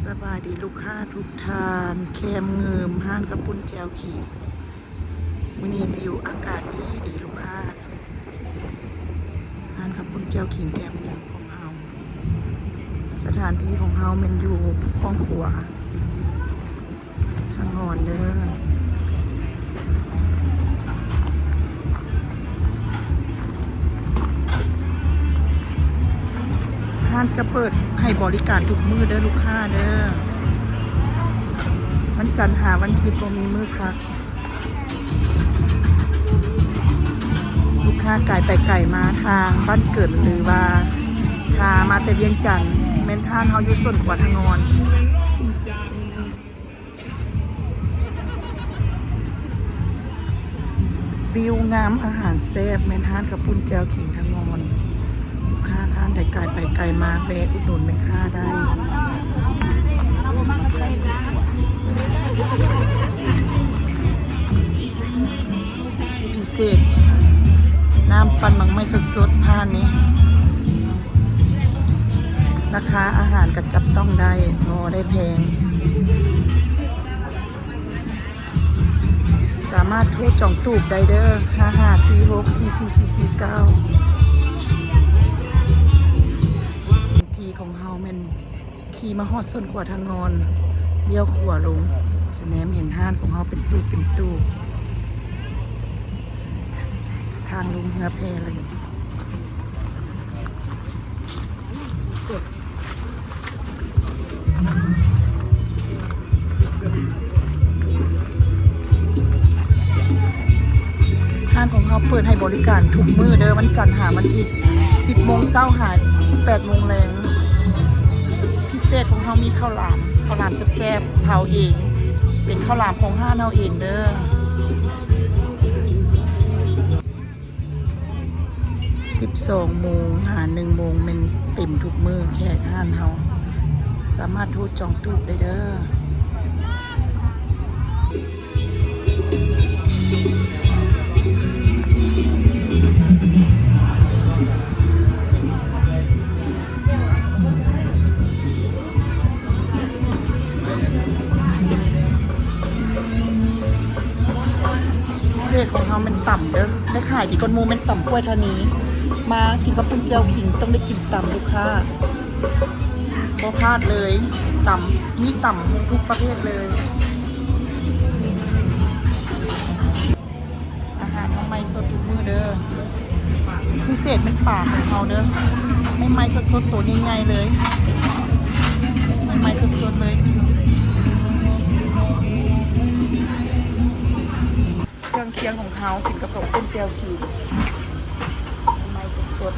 สบายดีลูกค้าทุกท่านแคมเงิมห้านกระปุ้นแจวขีดมื้อนี้วิวอากาศดีลูกค้าห้านกระปุ้นแจวขิงแคมเงิมของเฮาสถานที่ของเฮามันอยู่ห้องครัวทางงอนเด้อห้านจะเปิดให้บริการทุกมื้อเด้อลูกค้าเด้อวันจันทร์หาวันอาทิตย์บ่มีมื้อพักลูกค้าไก่ไปไก่มาทางบ้านเกิดหรือว่าพามาแต่เวียงจันทน์แม่นท่านเฮาอยู่ส่วนกว่าทางงอนวิวงามอาหารแซ่บแม่นท่านกับปุ้นแจวขิงทางงอนลูกค้าข้านไก่ไปไก่มาแวะอุดหนุนแม่ค้าได้พิเศษน้ำปั่นมังไม่สดๆผ่านนี้ราคาอาหารกระจับต้องได้พอได้แพงสามารถโทรจองตูบได้เด้อ55464449ทีของเฮาแม่นขี่มาฮอดส้นกว่าทางงอนเลี้ยวขวาลงจะแนมเห็นห้านของเฮาเป็นตูบทางลงเรือแพเลยห้างของเขาเปิดให้บริการทุกมื้อเด้อวันจันทร์หาวันอาทิตย์10 โมงเช้าหา8 โมงแลงพิเศษของเขามีข้าวหลามแซ่บๆเผาเองเป็นข้าวหลามของห้างเราเองเด้อ12 โมงหา1 โมงมันเต็มทุกมื้อแขกห้านเฮาสามารถโทรจองตู้ได้เด้อพิเศษของเขาเป็นต่ำเด้อได้ขายดีกว่าหมูเป็นต่ำกล้วยเท่านี้มากินกับปุ้นเจียวขิงต้องได้กินต่ำลูกค้าบ่พลาดเลยต่ำมีต่ำทุกประเภทเลยอาหารของไม่สดทุกมื้อเด้อพิเศษเป็นปากของเขาเด้อไม่สดตัวง่ายๆเลยไม่สดเลยเครื่องเคียงของเขากินกับปุ้นเจียวขิงไม่สด